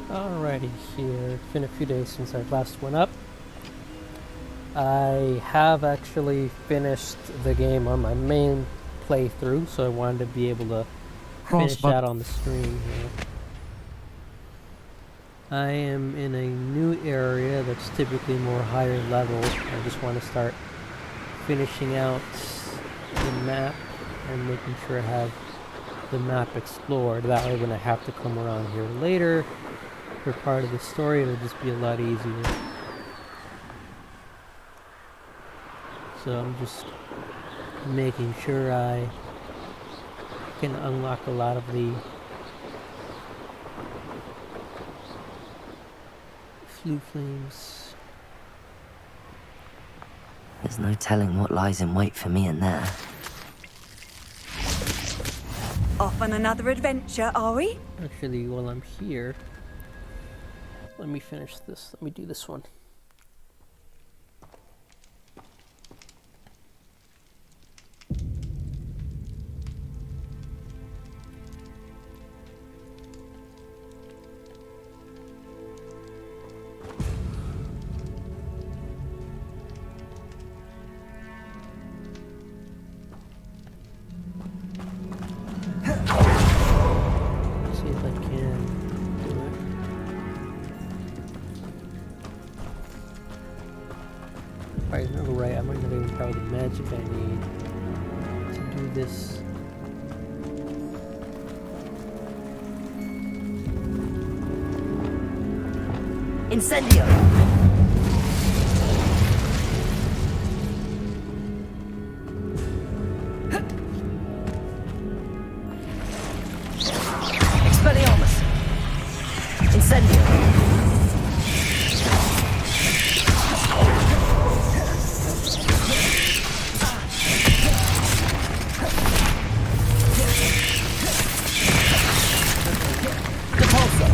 Alrighty, here. It's been a few days since I last went up. I have actually finished the game on my main playthrough, so I wanted to be able to finish that on the stream here. I am in a new area that's typically more higher level. I just want to start finishing out the map and making sure I have the map explored. That way when I have to come around here later for part of the story, it'll just be a lot easier. So I'm just making sure I can unlock a lot of the flue flames. There's no telling what lies in wait for me in there. Off on another adventure, are we? Actually, while I'm here, let me finish this. Let me do this one. See if I can do it. If I remember right, I might not even have the magic I need to do this. Incendio! Expelliarmus! Incendio! Repulsor!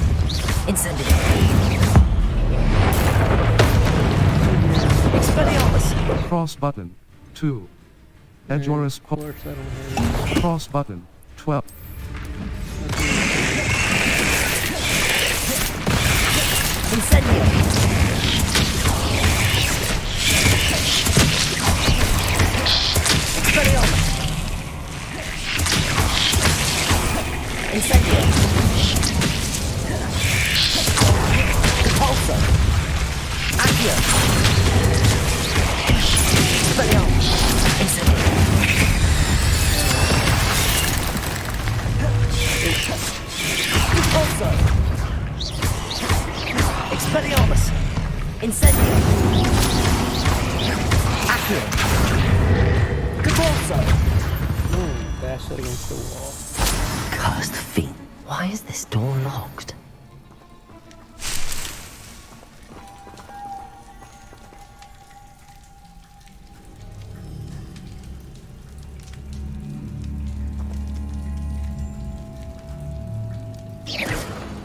Incendio! Expelliarmus! Cross button 2. Edgeorus Of course, I don't have cross button 12. Incendio! Expelliarmus! Incendio! Repulsor! Accio! Expelliarmus! Incendio! Repulsor! Expelliarmus! Incendio! Accio! Repulsor! bash it against the wall. Cursed fiend. Why is this door locked?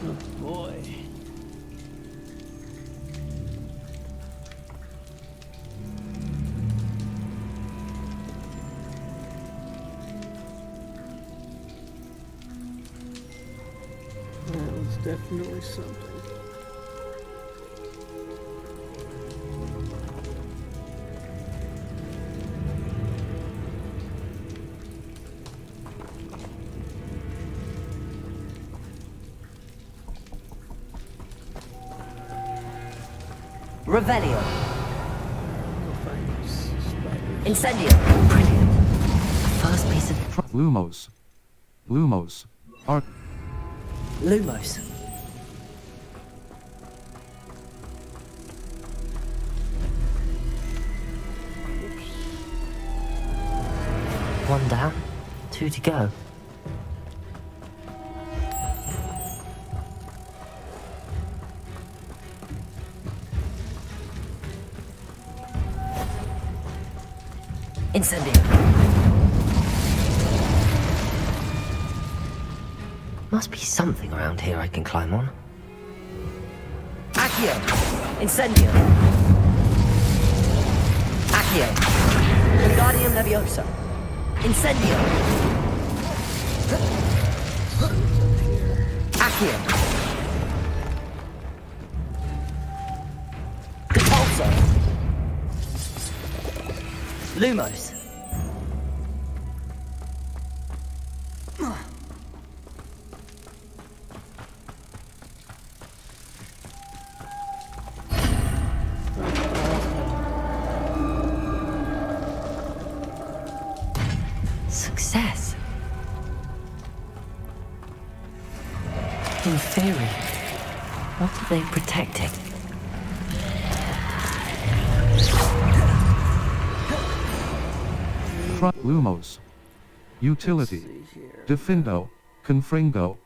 Oh boy. That was definitely something. Revelio. We'll find these spiders. Incendio. Brilliant. First piece of Lumos. Lumos. Art. Lumos. One down, 2 to go. Incendio. Must be something around here I can climb on. Accio. Incendio. Accio. Wingardium Leviosa. Incendio. Accio. Lumos. Success. In theory, what are they protecting? Lumos. Utility. Defindo. Confringo.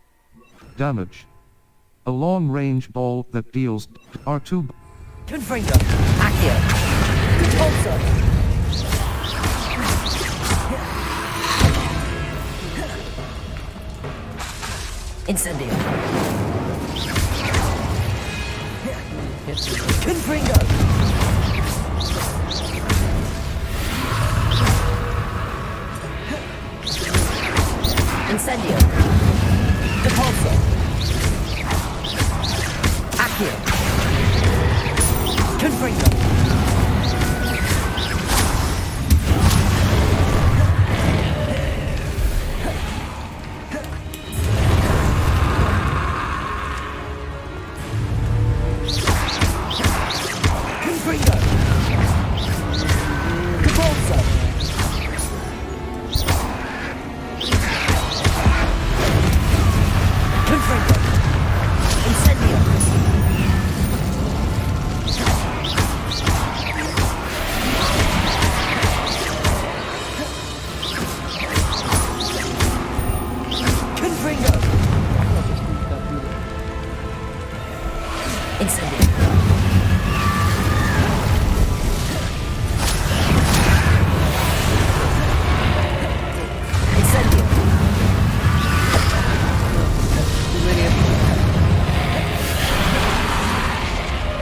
Damage. A long-range ball that deals R2. Confringo. Accio. Repulsor. Incendio. Confringo. Incendio. Repulsor. Accio. Confringo. Confringo. Repulsor. Confringo. Incendio. Confringo. Incendio. Incendio.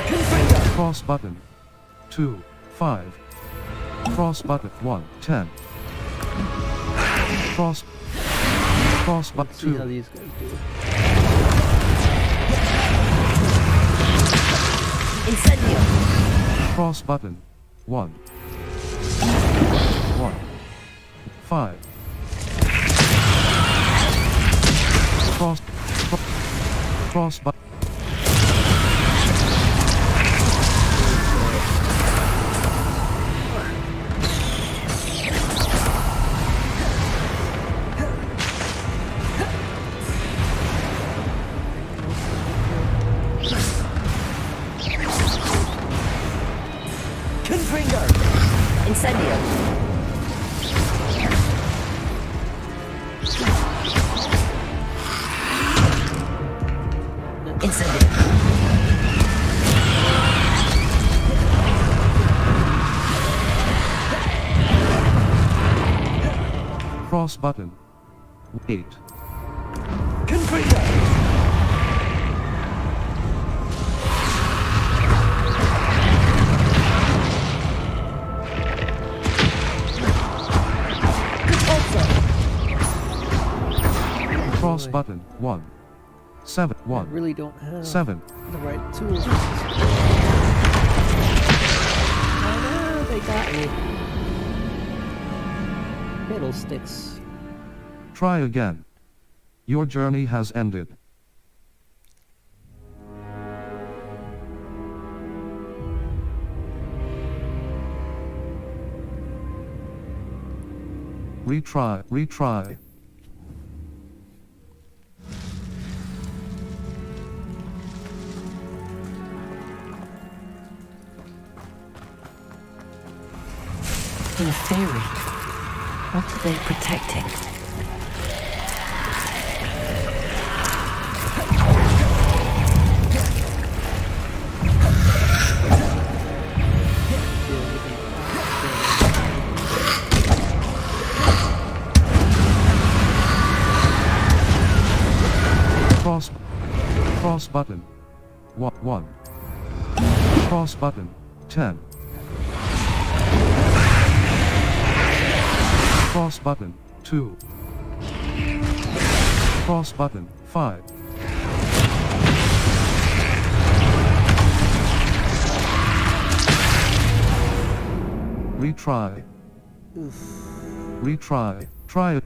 Confringo. Cross button. 2. 5. Cross button. 1. 10. Cross. Cross button. See how 2. these guys do. Incendio. Cross button. 1. 1. 5. Cross. Cross button. Confringo. Incendio. Incendio. Cross button. 8. Confringo. Cross button. 1. 7. I 1. really don't have 7. the right tools. Oh no, they got me. Fiddlesticks. Try again. Your journey has ended. Retry, retry. In theory, what are they protecting? Cross button. 1. Cross button. 10. Cross button. 2. Cross button. 5. Retry. Oof. Retry. Try it.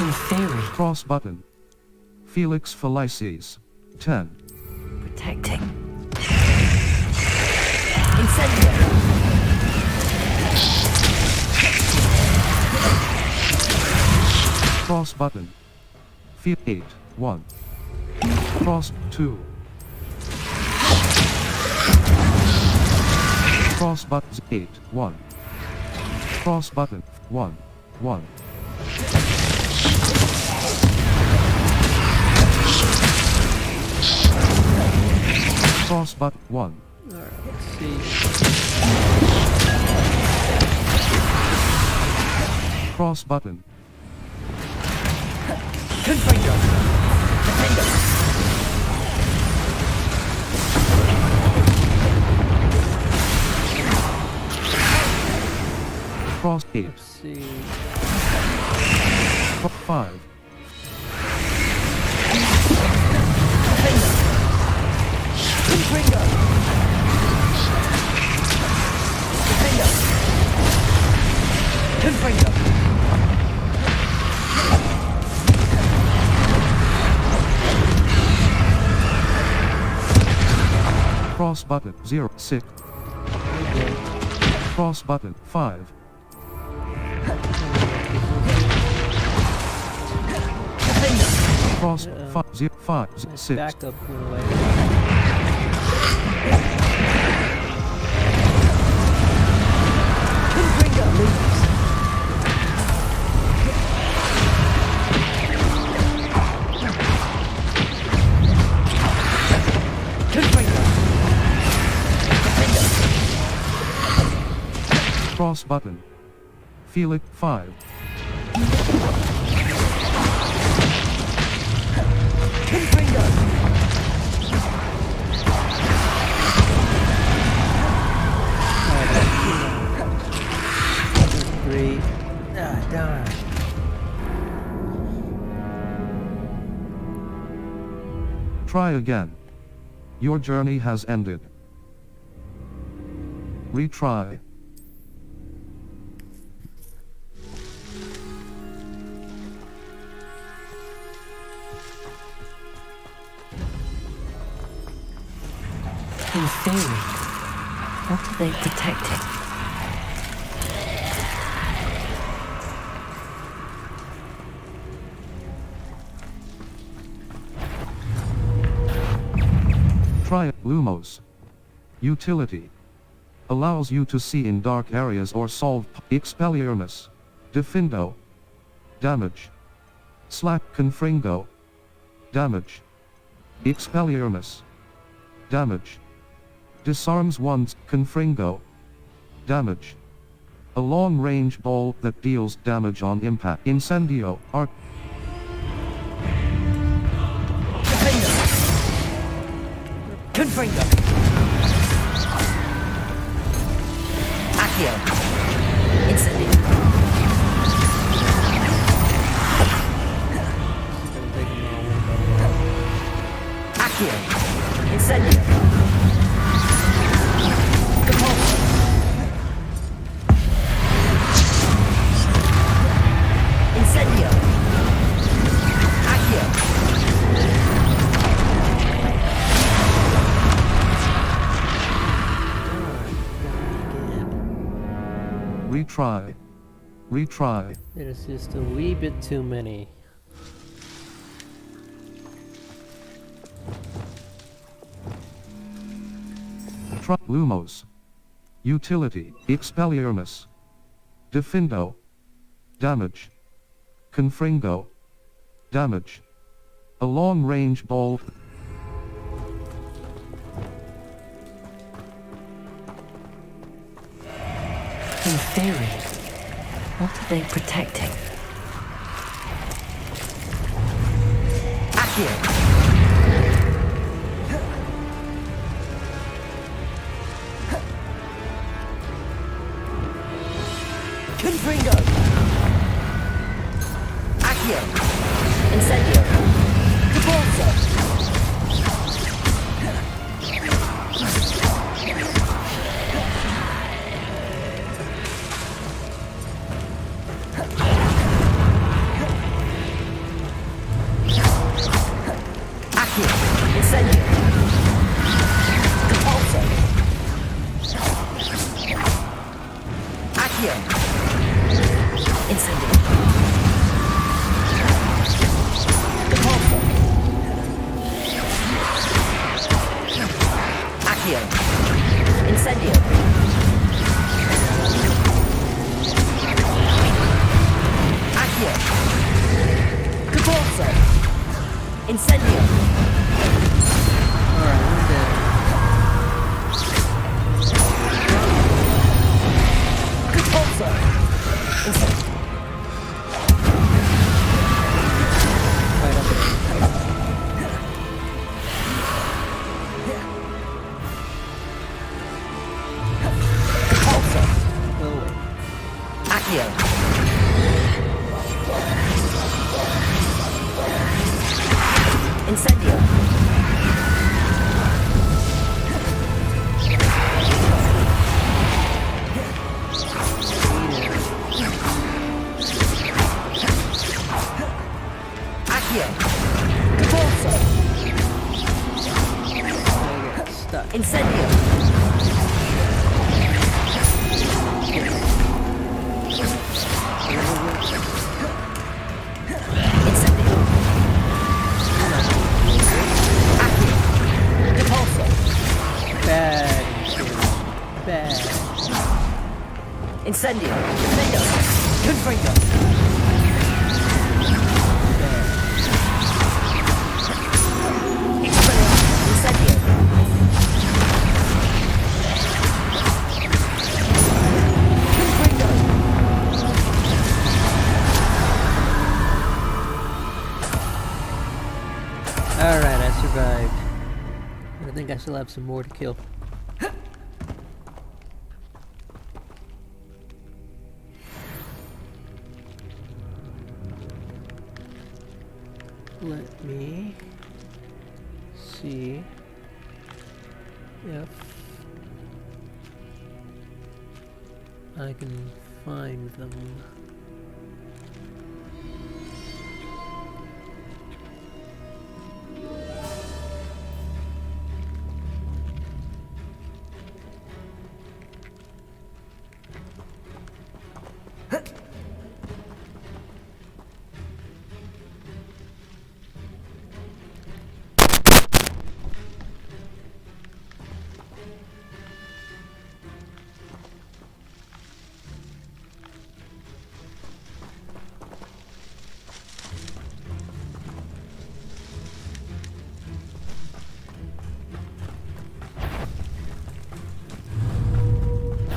In theory, Cross button. Felix Felices. 10. protecting. Incendio. Cross button. 8. 1. Cross 2. Cross button 8. 1. Cross button 1. 1. Cross button 1. Alright, let's see. Cross button. Confringo. Defender. Cross 8. Let's see. 5. Confringo. Defender. Confringo. Cross button 0. 6. Cross button 5. Cross 5. 0. 5. Nice 6. backup went away. Confringo. Leaves. Confringo. Defender. Cross button. Felix 5. Confringo. 3. Ah, darn. Try again. Your journey has ended. Retry. In theory, what are they protecting? Try it. Lumos. Utility. Allows you to see in dark areas or solve Expelliarmus. Defindo. Damage. Slack Confringo. Damage. Expelliarmus. Damage. Disarms one's Confringo. Damage. A long-range ball that deals damage on impact. Incendio. Arc. Confringo. Accio. Incendio. Gonna take them all one by one. Accio. Incendio. Compulsion. Incendio. Accio. Retry. Retry. There's just a wee bit too many. Try Lumos. Utility. Expelliarmus. Defindo. Damage. Confringo. Damage. A long-range ball. In theory, what are they protecting? Accio. Confringo. Accio. Incendio. Compulso. Accio. Incendio. Repulsor. Accio. Incendio. Accio. Repulsor. Incendio. Alright, I'm dead. Repulsor. Incendio. Right up there. Repulsor. Go away. Accio. Incendio. Accio. Repulsor. I get stuck. Incendio. Incendio. Accio. Repulsor. Bad. Bad. Incendio. Defendo. Confringo. Incendio. Confringo. Alright, I survived. I think I still have some more to kill. Let me see if I can find them.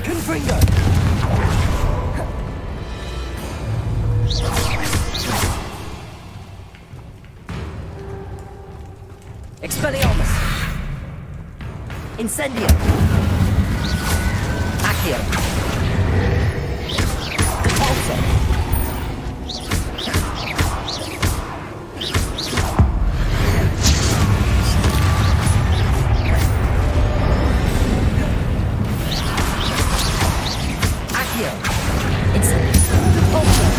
Confringo. Expelliarmus. Incendio. Accio. Repulsor. Accio. Incendio. Repulsor.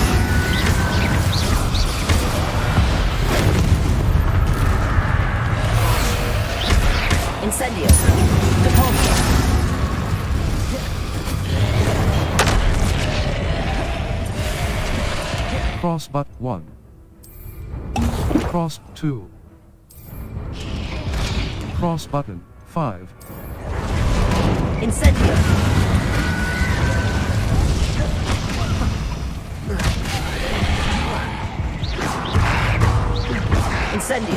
Incendio. Repulsor. Cross but 1. Cross 2. Cross button 5. Incendio. Incendio.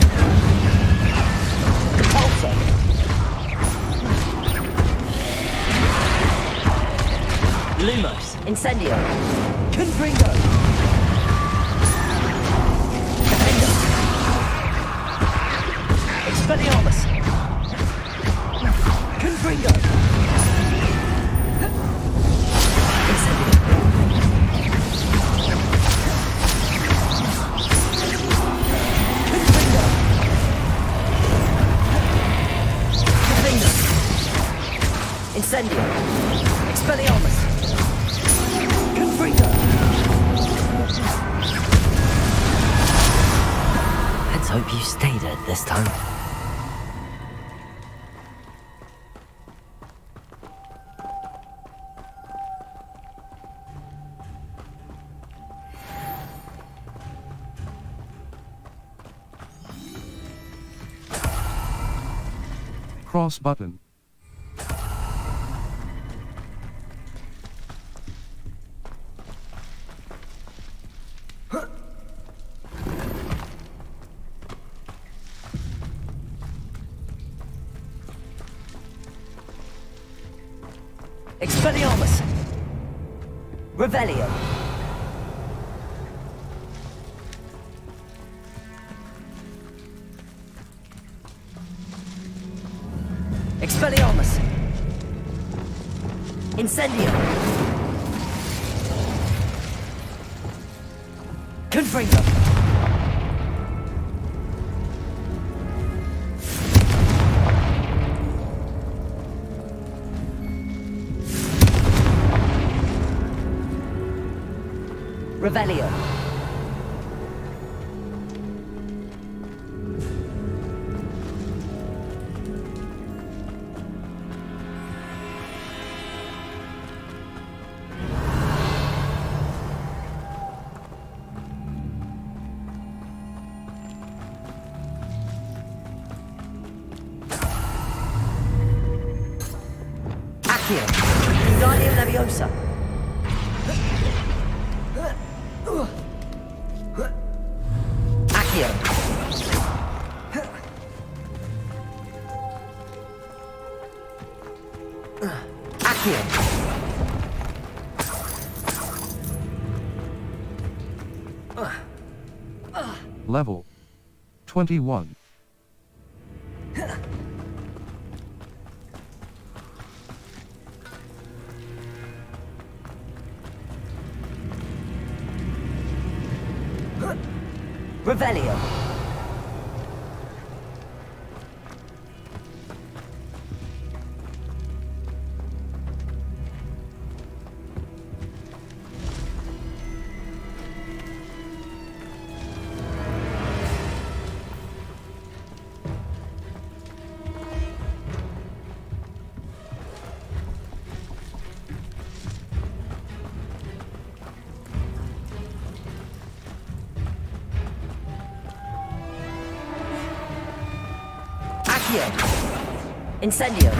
Repulsor. Lumos. Incendio. Confringo. Defendo. Expelliarmus. Confringo. Incendio. Confringo. Defendo. Incendio. Expelliarmus. Confringo. Let's hope you stay dead this time. Cross button. Expelliarmus! Revelio! Expelliarmus! Incendio! Confringo! Revelio! Accio! Wingardium Leviosa! Accio! Accio! Level 21. Revelio! Accio! Incendio!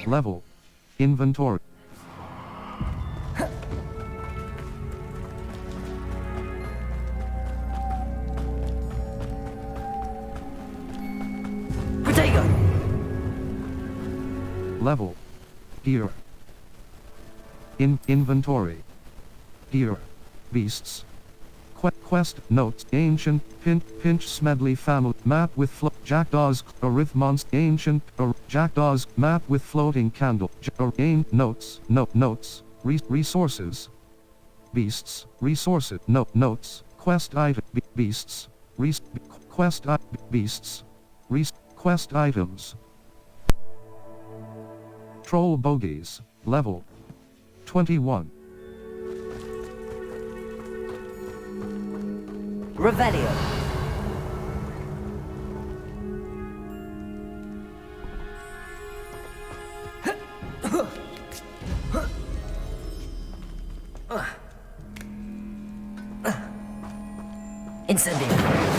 Level. Inventory. Protego! Level. Gear. Inventory. Gear. Beasts. Quest notes. Ancient pinch smedley family map with jackdaws arithmons ancient jackdaws map with floating candle notes notes resources beasts resources notes quest item beasts quest beasts quest items troll bogies level 21 Revelio! Incendio!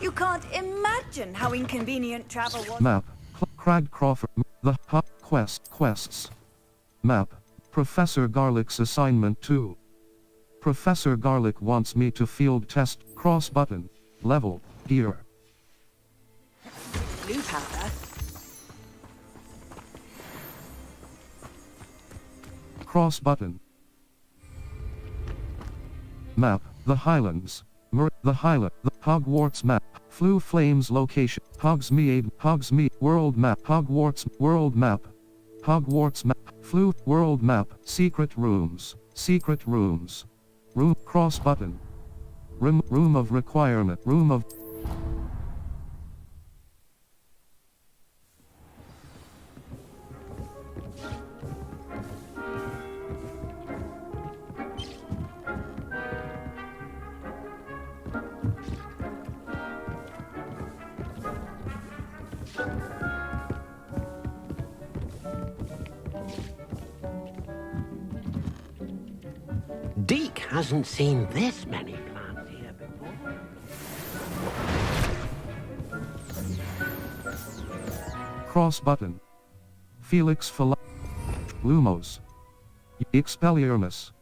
You can't imagine how inconvenient travel was. Map. Crag Crawford. The quests. Map. Professor Garlick's assignment 2. Professor Garlick wants me to field test. Cross button. Level. Gear. Blue powder. Cross button. Map. The Highlands. The Hogwarts map. Flu Flames location. Hogsmeade world map. Hogwarts world map. Hogwarts map. Flu world map. Secret rooms. Room cross button. Room of requirement. Room of Deke hasn't seen this many plants here before. cross button. Felix Lumos. Expelliarmus.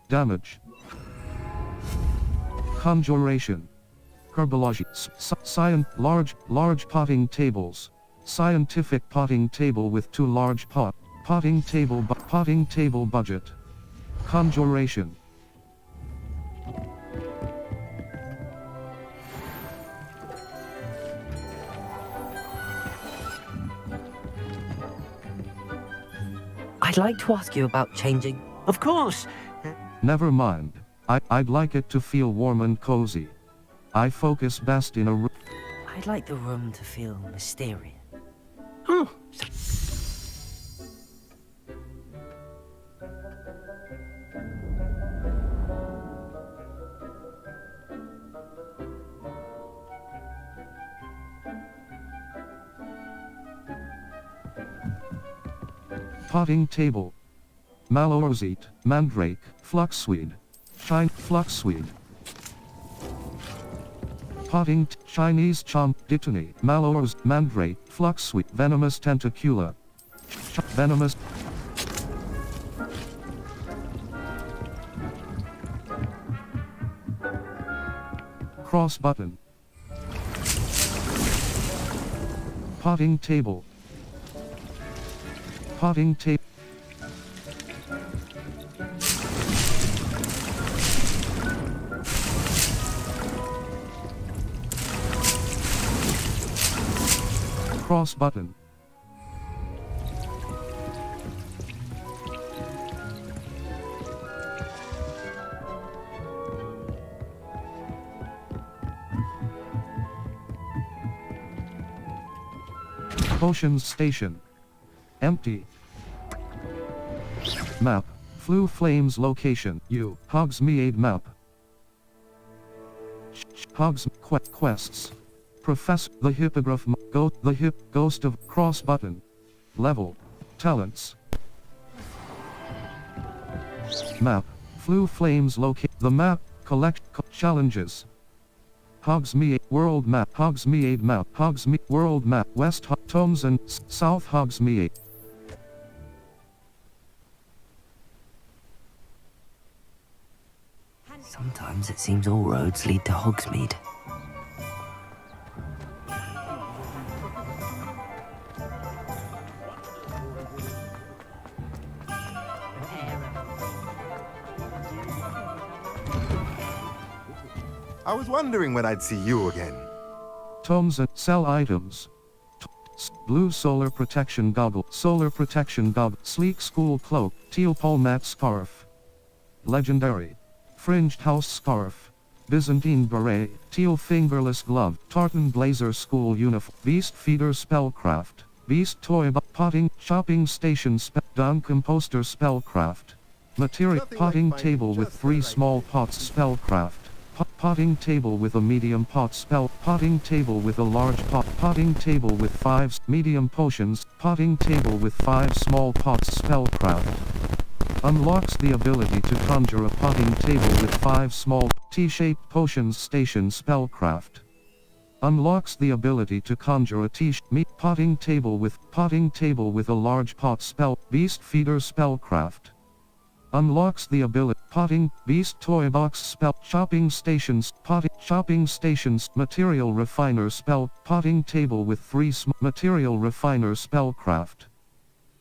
Damage. Conjuration. Herbology. Large potting tables. Scientific potting table with 2 large potting table budget. Conjuration. I'd like to ask you about changing. Of course. Never mind. I'd like it to feel warm and cozy. I focus best in a room. I'd like the room to feel mysterious. Oh. Potting table. Malorosite, mandrake, fluxweed. Fluxweed. Potting Chinese chomp ditony, malors, mandrake, fluxweed, venomous tentacula. Venomous. Cross button. Potting table. Potting table. Cross button. Potions station. Empty. Map. Flu Flames location. Hogsmeade map. Quests. Professor the Hippogriff Ghost of Cross button. Level. Talents. Map. Flu Flames locate the map. Collect challenges. Hogsmeade world map. Hogsmeade map. Hogsmeade world map. West Tomes and South Hogsmeade. Sometimes it seems all roads lead to Hogsmeade. I was wondering when I'd see you again. Tomes and sell items. Blue solar protection goggle. Sleek school cloak. Teal palmat scarf. Legendary. Fringed house scarf. Byzantine beret. Teal fingerless glove. Tartan blazer school uniform. Beast feeder spellcraft. Beast toy potting shopping station Dung composter spellcraft. Material Nothing like potting finding table with just 3 the right small thing. pots spellcraft. Potting table with a medium pot spell. Potting table with a large pot. Potting table with 5 medium potions. Potting table with 5 small pots spellcraft. Unlocks the ability to conjure a potting table with 5 small, T-shaped potions station spellcraft. Unlocks the ability to conjure a potting table with a large pot spell, beast feeder spellcraft. Unlocks the ability potting beast toy box spell shopping stations material refiner spell potting table with 3 material refiner spellcraft.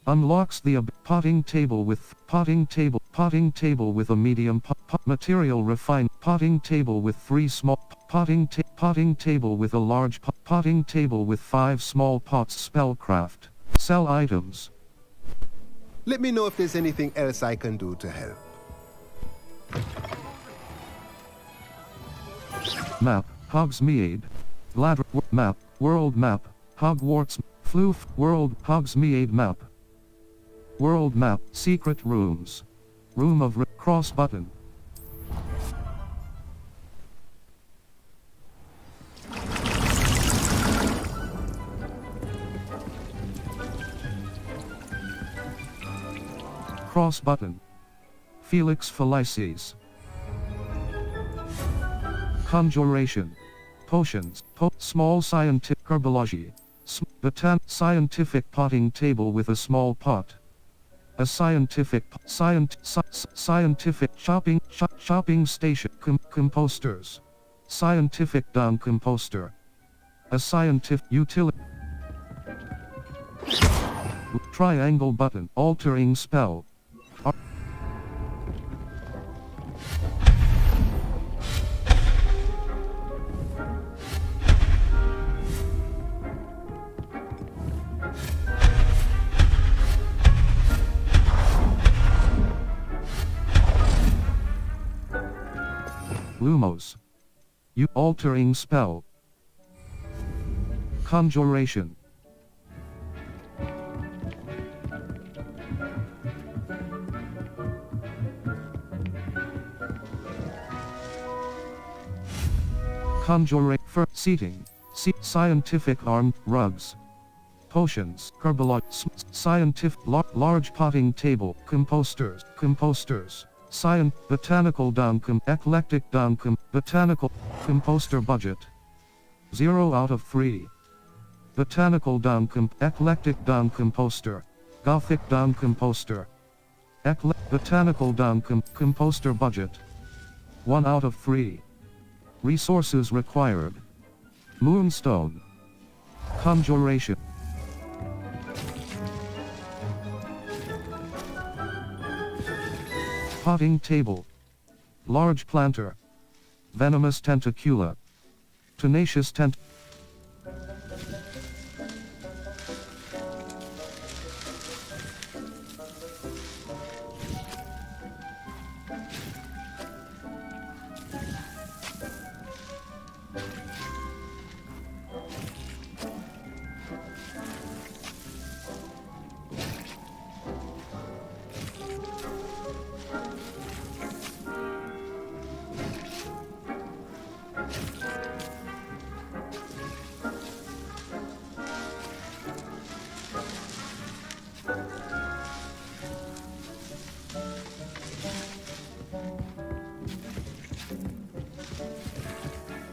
Unlocks the potting table with a medium material refine potting table with 3 small potting table with a large potting table with 5 small pots spellcraft. Sell items. Let me know if there's anything else I can do to help. Map, Hogsmeade. Ladder, map, world map, Hogwarts, Floof, world, Hogsmeade map. World map, secret rooms. Room of cross button. Cross button. Felix Felices. Conjuration. Potions. Small scientific herbology. Scientific potting table with a small pot. A scientific shopping station. Composters. Scientific down composter. A scientific utility. Triangle button. Altering spell. Lumos. Altering spell. Conjuration. Conjurate for seating. Scientific armed rugs. Potions. Scientific large potting table. Composters. Botanical down eclectic down botanical composter budget 0 out of 3. Botanical down eclectic down composter. Gothic down composter. Botanical down composter budget 1 out of 3. Resources required. Moonstone. Conjuration. Potting table. Large planter. Venomous tentacula. Tenacious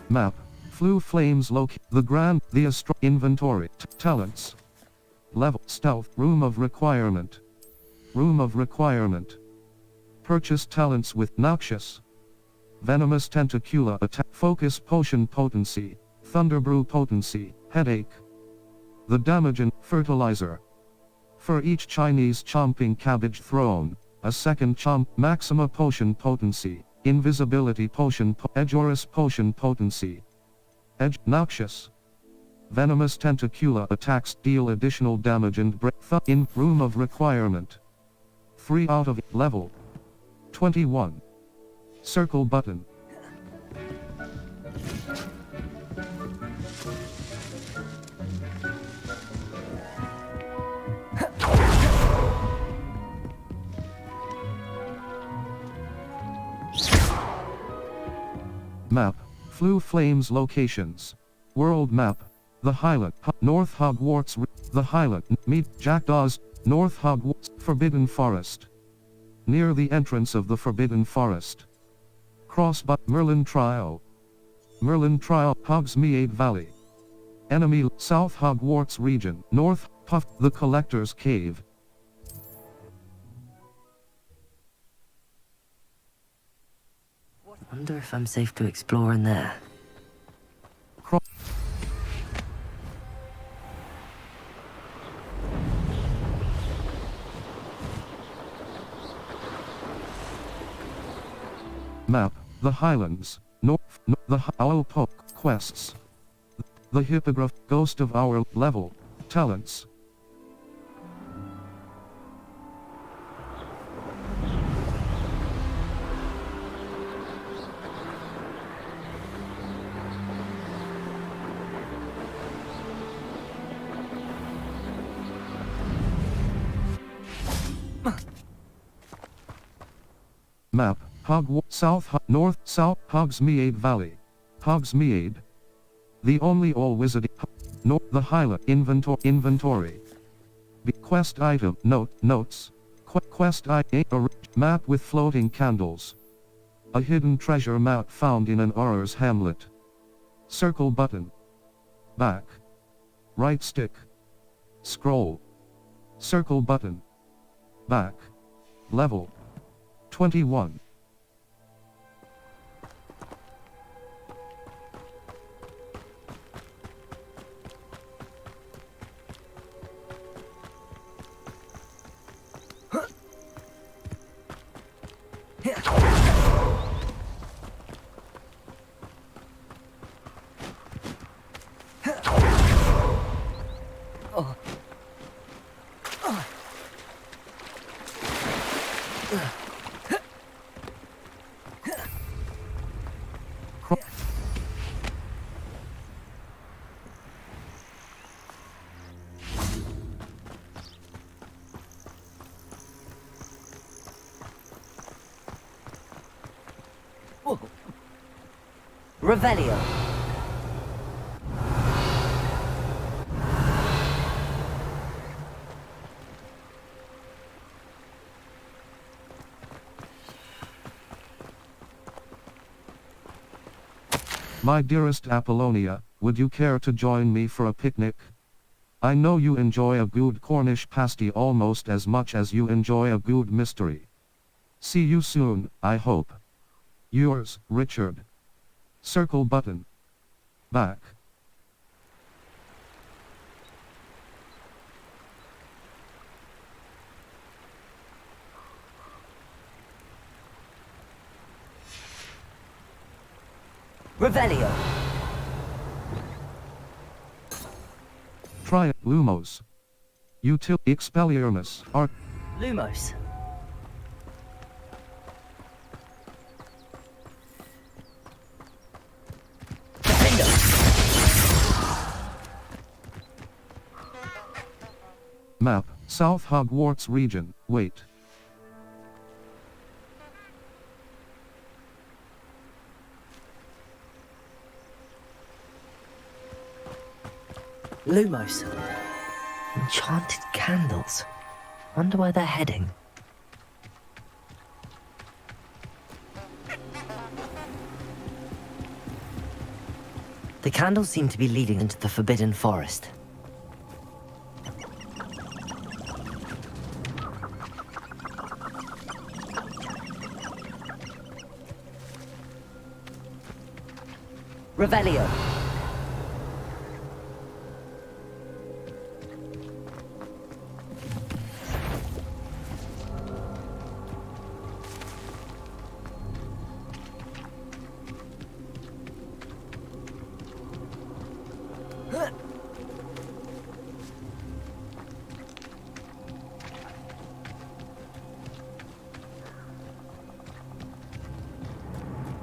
Map. Flu flames inventory. Talents. Level. Stealth. Room of requirement. Purchase talents with noxious. Venomous tentacula attack. Focus potion potency. Thunderbrew potency. Headache. The damage and fertilizer. For each Chinese chomping cabbage thrown, a second chomp. Maxima potion potency. Invisibility potion. Edgeorus potion potency. Noxious. Venomous tentacula attacks deal additional damage and in room of requirement. 3 out of level 21. Circle button. Map. Flu Flames locations. World map. The Highland. North Hogwarts. The Highland. Meet Jackdaws. North Hogwarts. Forbidden Forest. Near the entrance of the Forbidden Forest. Cross but Merlin Trial. Merlin Trial, Hogsmeade Valley. Enemy, South Hogwarts region, North, Puff, the Collector's Cave. Wonder if I'm safe to explore in there. Map, the Highlands, the Owlpoke quests. The Hippogriff, Ghost of Our Level, Talents. Map, North, South, Hogsmeade Valley. Hogsmeade. The only all wizard. The Highland. Inventory. Quest item. Notes. Quest item. Map with floating candles. A hidden treasure map found in an Auror's hamlet. Circle button. Back. Right stick. Scroll. Circle button. Back. Level 21. Revelio. My dearest Apollonia, would you care to join me for a picnic? I know you enjoy a good Cornish pasty almost as much as you enjoy a good mystery. See you soon, I hope. Yours, Richard. Circle button. Back. Revelio. Try it, Lumos. Util Expelliarmus, Art. Lumos. Map, South Hogwarts region, wait. Lumos. Enchanted candles. Wonder where they're heading. The candles seem to be leading into the Forbidden Forest. Revelio.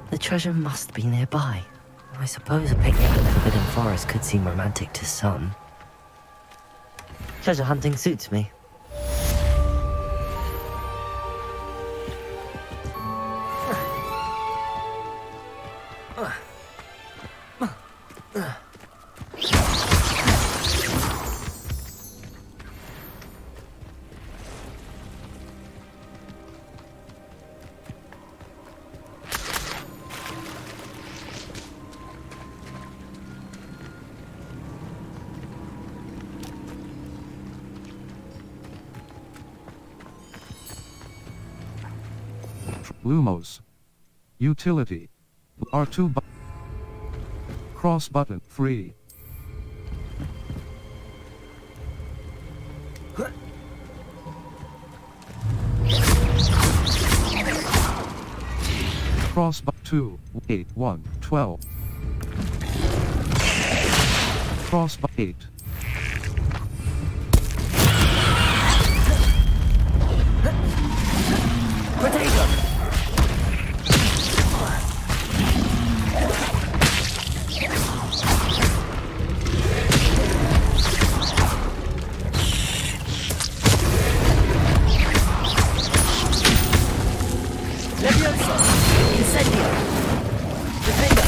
The treasure must be nearby. I suppose a picnic in the Forbidden Forest could seem romantic to some. Treasure hunting suits me. Lumos. Utility. R2 cross button, free. Cross button 2, 8, 1, 12. Cross button 8. Potato! Levioso! Incendio! Defendo!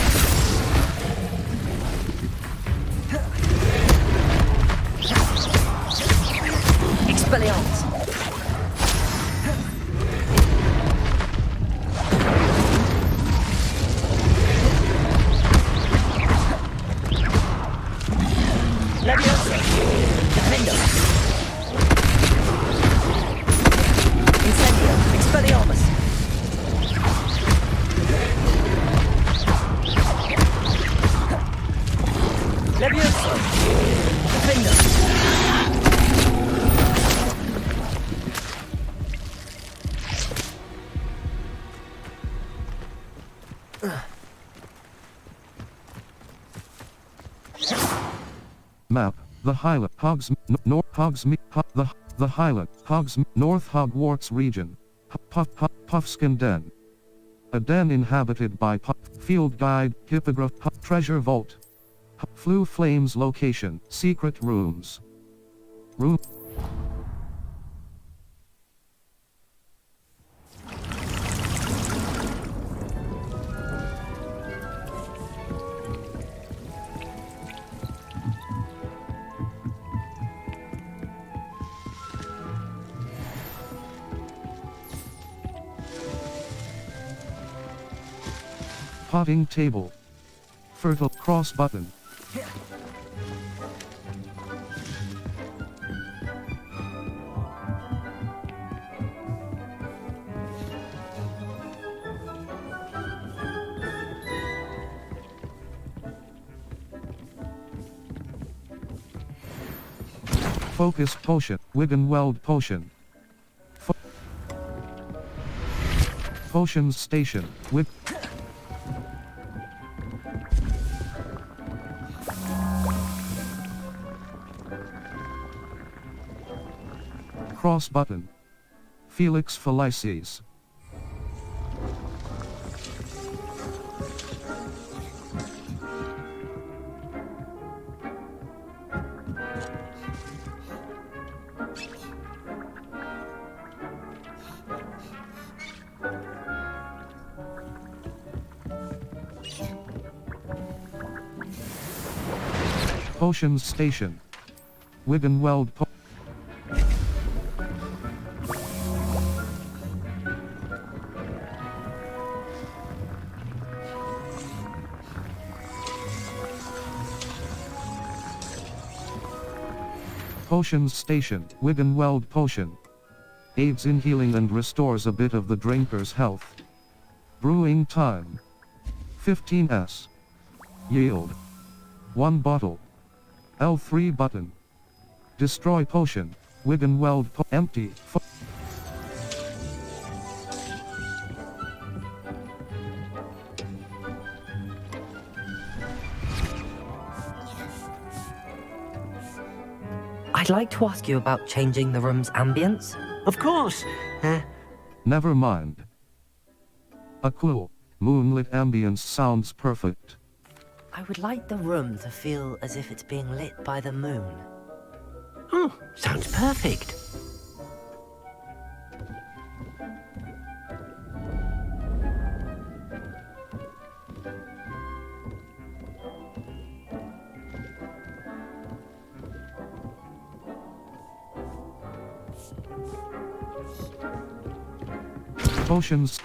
Expelliarmus! Levioso! Defendo! Incendio! Expelliarmus! Levioso! Defendo! Map, the Highland, the Highland, North Hogwarts region. Puffskin Den. A den inhabited by Field Guide, Hippogriff, Treasure Vault. Flue Flames location, secret rooms. Room. Potting table. Fertile cross button. Focus potion, Wiggenweld potion. Potions station, cross button. Felix Felices. Potions station. Wiggenweld Potions station, Wiggenweld potion. Aids in healing and restores a bit of the drinker's health. Brewing time. 15s. Yield. 1 bottle. L3 button. Destroy potion, Wiggenweld empty. I'd like to ask you about changing the room's ambience. Of course. Never mind. A cool, moonlit ambience sounds perfect. I would like the room to feel as if it's being lit by the moon. Oh, sounds perfect. Potions.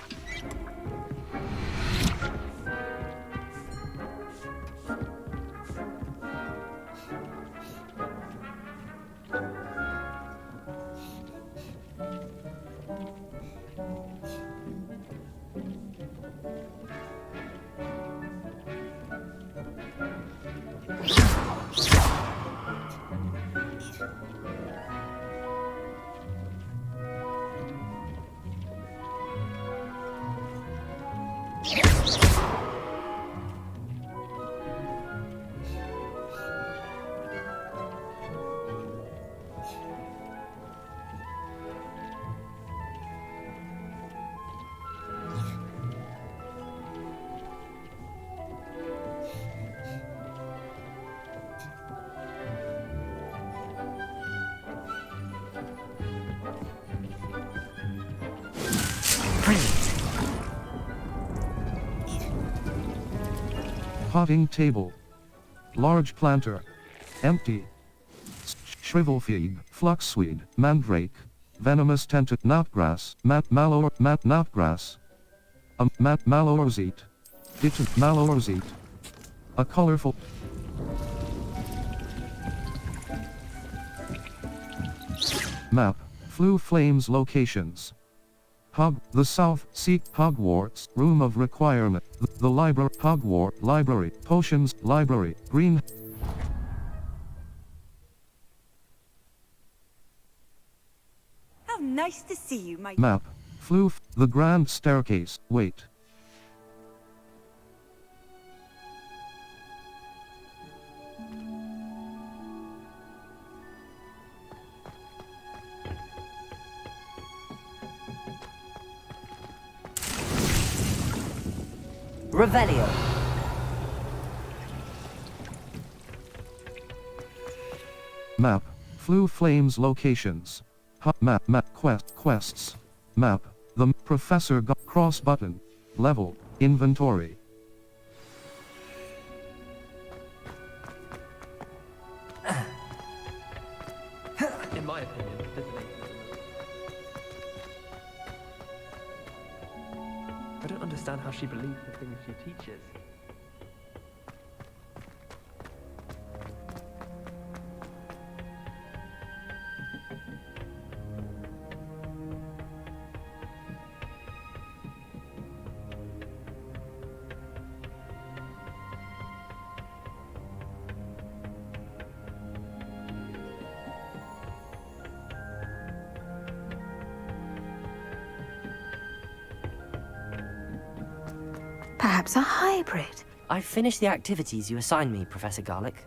Potting table. Large planter. Empty. Shrivelfig, fluxweed, mandrake, venomous tented knotgrass, knotgrass. Malorosite. Malorosite. A colorful. Map. Flue Flames locations. The South, seek Hogwarts, Room of Requirement, the Library, Hogwarts, Library, Potions, Library, Green. How nice to see you, my... Map. Flue, the Grand Staircase, wait. Revelio. Map. Flue Flames locations. Map quests. Map. The Professor cross button. Level. Inventory. In my opinion, this is I don't understand how she believes the things she teaches. Perhaps a hybrid. I've finished the activities you assigned me, Professor Garlick.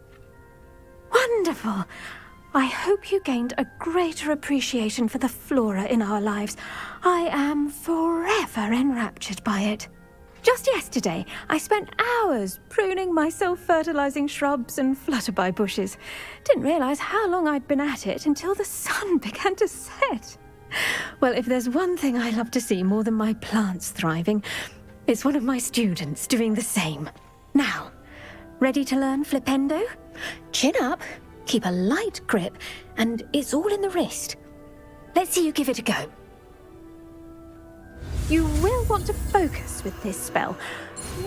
Wonderful! I hope you gained a greater appreciation for the flora in our lives. I am forever enraptured by it. Just yesterday, I spent hours pruning my self-fertilizing shrubs and flutterby bushes. Didn't realize how long I'd been at it until the sun began to set. Well, if there's one thing I love to see more than my plants thriving, it's one of my students doing the same. Now, ready to learn Flipendo? Chin up, keep a light grip, and it's all in the wrist. Let's see you give it a go. You will want to focus with this spell.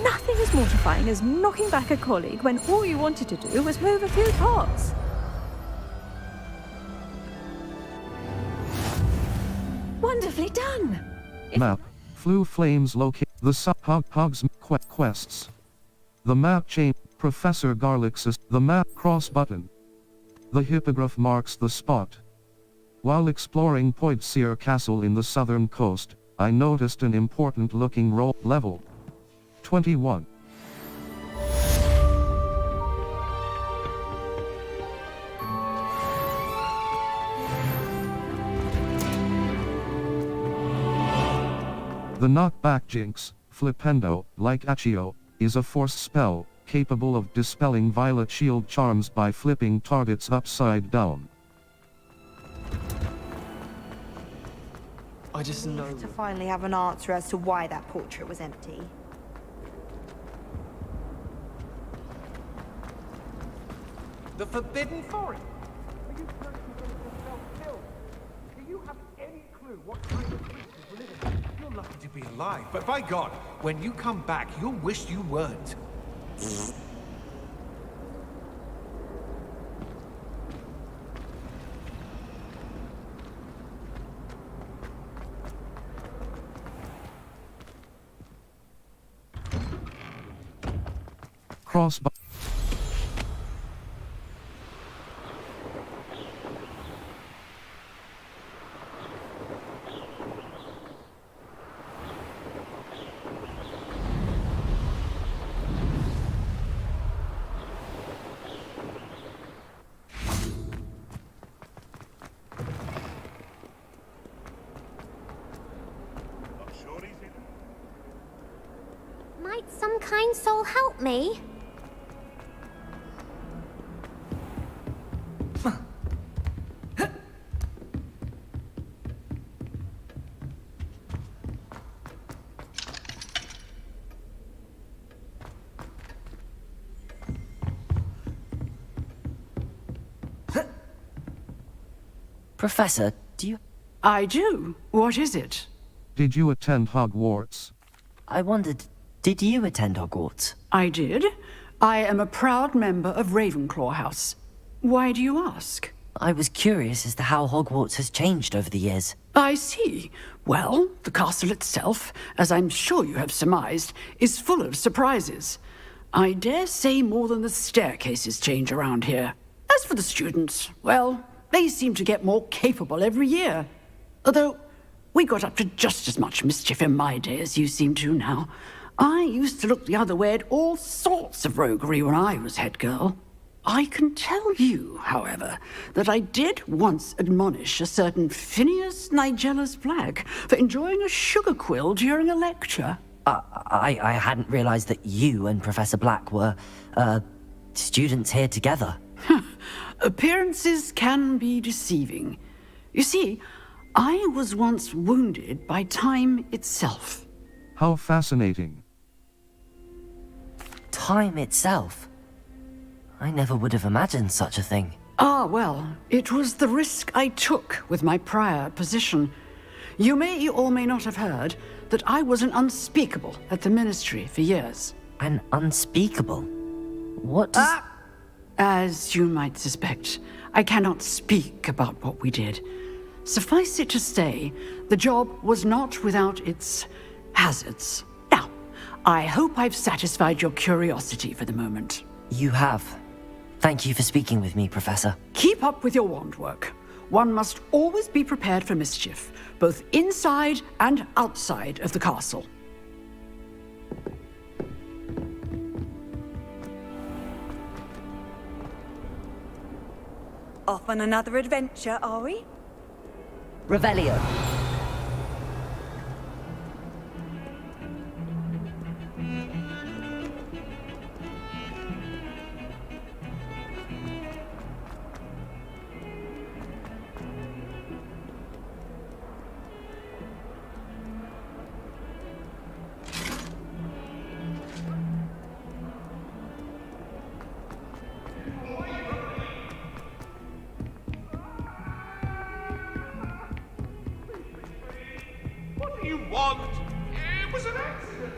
Nothing as mortifying as knocking back a colleague when all you wanted to do was move a few pots. Wonderfully done! Map. Flue Flames locate the Hogs quests. The map chain. Professor Garlick's the map cross button. The hippogriff marks the spot. While exploring Poidsere Castle in the southern coast, I noticed an important looking level. 21. The knockback jinx, Flipendo, like Accio, is a force spell, capable of dispelling violet shield charms by flipping targets upside down. I just know. To finally have an answer as to why that portrait was empty. The Forbidden Forest? Are you certain you're going to yourself killed? Do you have any clue what kind of creatures were living there? You're lucky to be alive, but by God, when you come back, you'll wish you weren't. Cross button. Might some kind soul help me? Professor, do you... I do. What is it? Did you attend Hogwarts? I wondered, did you attend Hogwarts? I did. I am a proud member of Ravenclaw House. Why do you ask? I was curious as to how Hogwarts has changed over the years. I see. Well, the castle itself, as I'm sure you have surmised, is full of surprises. I dare say more than the staircases change around here. As for the students, well, they seem to get more capable every year. Although, we got up to just as much mischief in my day as you seem to now. I used to look the other way at all sorts of roguery when I was head girl. I can tell you, however, that I did once admonish a certain Phineas Nigella's Black for enjoying a sugar quill during a lecture. I hadn't realized that you and Professor Black were, students here together. Appearances can be deceiving. You see, I was once wounded by time itself. How fascinating. Time itself? I never would have imagined such a thing. Ah, well, it was the risk I took with my prior position. You may or may not have heard that I was an unspeakable at the Ministry for years. An unspeakable? What does... As you might suspect, I cannot speak about what we did. Suffice it to say, the job was not without its hazards. Now, I hope I've satisfied your curiosity for the moment. You have. Thank you for speaking with me, Professor. Keep up with your wand work. One must always be prepared for mischief, both inside and outside of the castle. Off on another adventure, are we? Revelio. What do you want? It was an accident.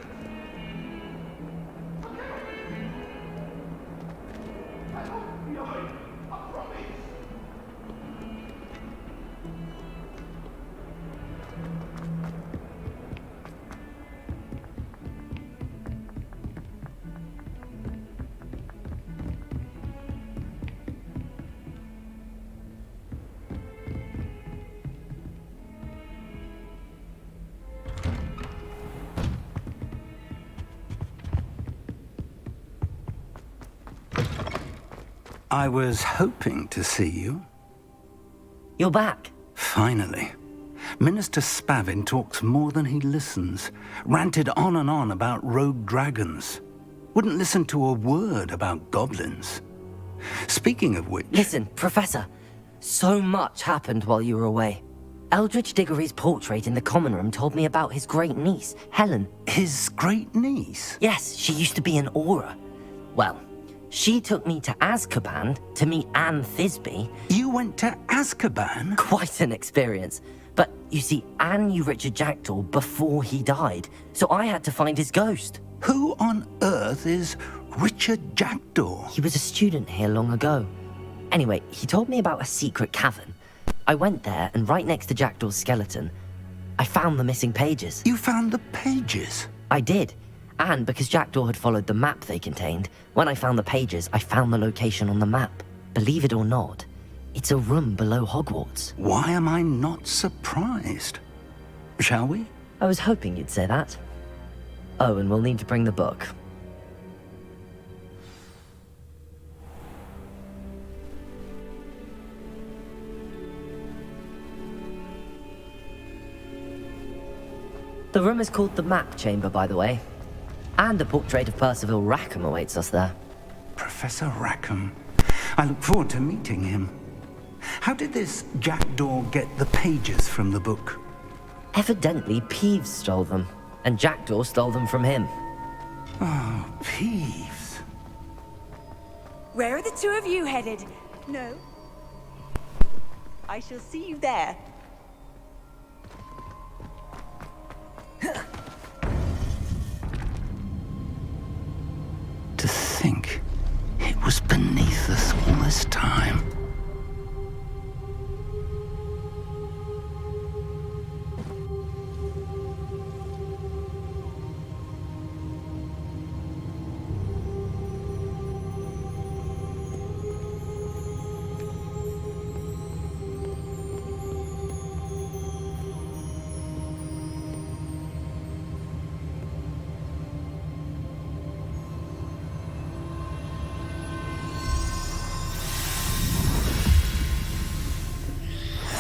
I promise. I was hoping to see you. You're back. Finally. Minister Spavin talks more than he listens. Ranted on and on about rogue dragons. Wouldn't listen to a word about goblins. Speaking of which... Listen, Professor. So much happened while you were away. Eldridge Diggory's portrait in the common room told me about his great niece, Helen. His great niece? Yes, she used to be an Auror. Well, she took me to Azkaban to meet Anne Thisbe. You went to Azkaban? Quite an experience. But, you see, Anne knew Richard Jackdaw before he died, so I had to find his ghost. Who on earth is Richard Jackdaw? He was a student here long ago. Anyway, he told me about a secret cavern. I went there, and right next to Jackdaw's skeleton, I found the missing pages. You found the pages? I did. And because Jackdaw had followed the map they contained, when I found the pages, I found the location on the map. Believe it or not, it's a room below Hogwarts. Why am I not surprised? Shall we? I was hoping you'd say that. Oh, and we'll need to bring the book. The room is called the Map Chamber, by the way. And a portrait of Percival Rackham awaits us there. Professor Rackham. I look forward to meeting him. How did this Jackdaw get the pages from the book? Evidently, Peeves stole them, and Jackdaw stole them from him. Oh, Peeves. Where are the two of you headed? No. I shall see you there. To think it was beneath us all this time.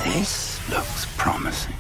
This looks promising.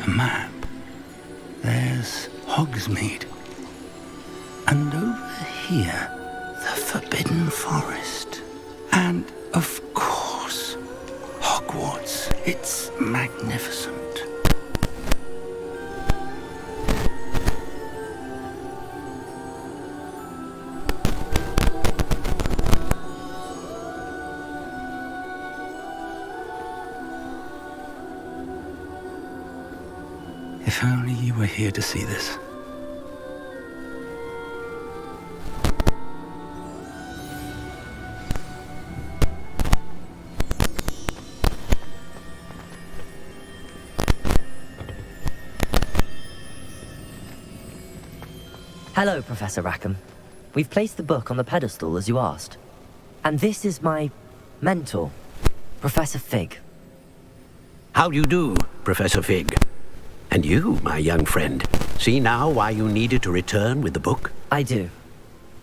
Map. There's Hogsmeade. And over here, the Forbidden Forest. And, of course, Hogwarts. It's magnificent. If only you were here to see this. Hello, Professor Rackham. We've placed the book on the pedestal as you asked. And this is my mentor, Professor Fig. How do you do, Professor Fig? And you, my young friend, see now why you needed to return with the book? I do.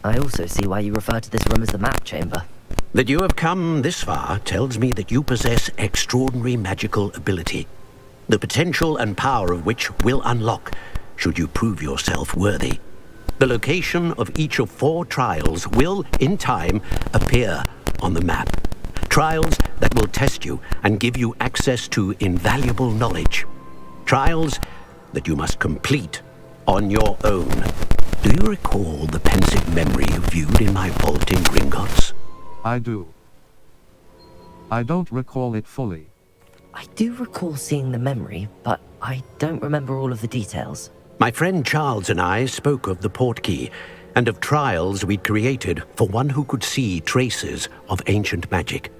I also see why you refer to this room as the map chamber. That you have come this far tells me that you possess extraordinary magical ability, the potential and power of which will unlock should you prove yourself worthy. The location of each of 4 trials will, in time, appear on the map. Trials that will test you and give you access to invaluable knowledge. Trials that you must complete on your own. Do you recall the pensive memory you viewed in my vault in Gringotts? I do. I don't recall it fully. I do recall seeing the memory, but I don't remember all of the details. My friend Charles and I spoke of the portkey and of trials we'd created for one who could see traces of ancient magic.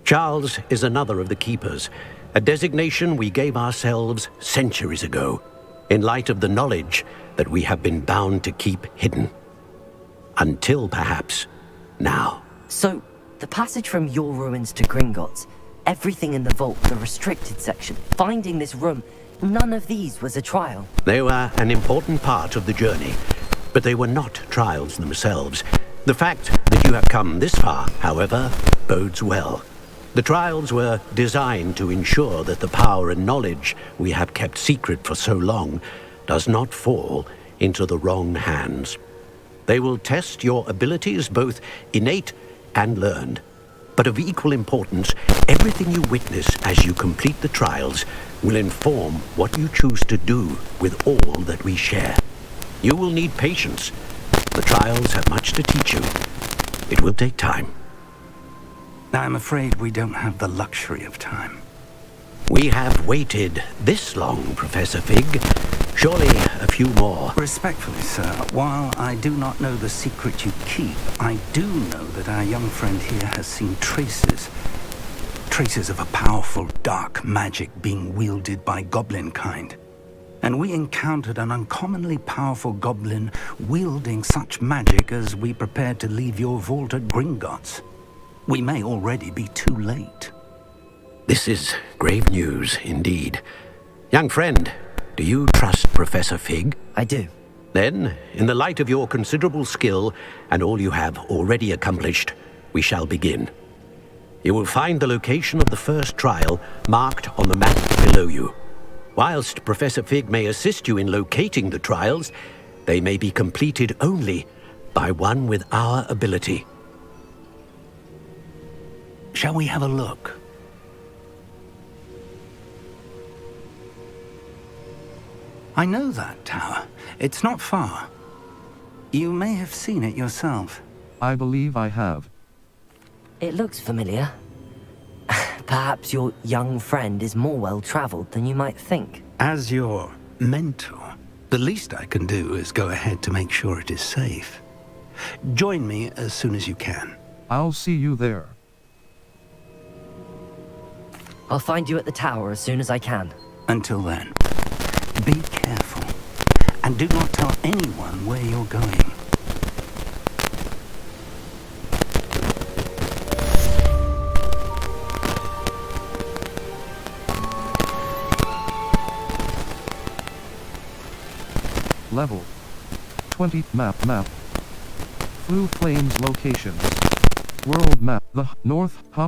Charles is another of the keepers, a designation we gave ourselves centuries ago, in light of the knowledge that we have been bound to keep hidden. Until perhaps now. So, the passage from your ruins to Gringotts, everything in the vault, the restricted section, finding this room, none of these was a trial. They were an important part of the journey, but they were not trials themselves. The fact that you have come this far, however, bodes well. The trials were designed to ensure that the power and knowledge we have kept secret for so long does not fall into the wrong hands. They will test your abilities, both innate and learned. But of equal importance, everything you witness as you complete the trials will inform what you choose to do with all that we share. You will need patience. The trials have much to teach you. It will take time. I'm afraid we don't have the luxury of time. We have waited this long, Professor Fig. Surely a few more. Respectfully, sir, while I do not know the secret you keep, I do know that our young friend here has seen traces of a powerful dark magic being wielded by goblin kind. And we encountered an uncommonly powerful goblin wielding such magic as we prepared to leave your vault at Gringotts. We may already be too late. This is grave news indeed. Young friend, do you trust Professor Fig? I do. Then, in the light of your considerable skill and all you have already accomplished, we shall begin. You will find the location of the first trial marked on the map below you. Whilst Professor Fig may assist you in locating the trials, they may be completed only by one with our ability. Shall we have a look? I know that tower. It's not far. You may have seen it yourself. I believe I have. It looks familiar. Perhaps your young friend is more well-traveled than you might think. As your mentor, the least I can do is go ahead to make sure it is safe. Join me as soon as you can. I'll see you there. I'll find you at the tower as soon as I can. Until then, be careful, and do not tell anyone where you're going. Level 20 map. Blue Flames locations. World map. The north for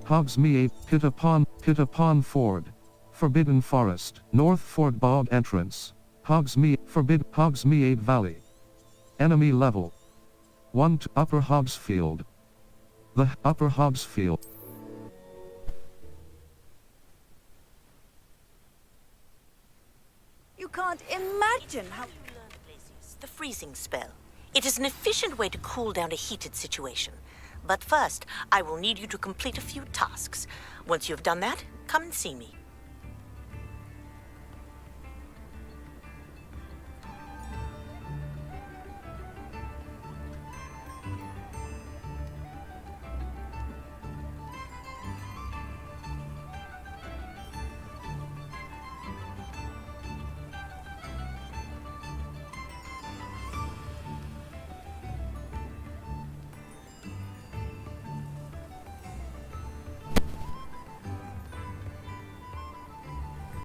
Hogsmeade, Pitapon Ford. Forbidden Forest, North Fort Bog entrance. Hogsmeade Valley. Enemy level 1 to Upper Hogsfield. The Upper Hogsfield. You can't imagine how... The freezing spell. It is an efficient way to cool down a heated situation. But first, I will need you to complete a few tasks. Once you have done that, come and see me.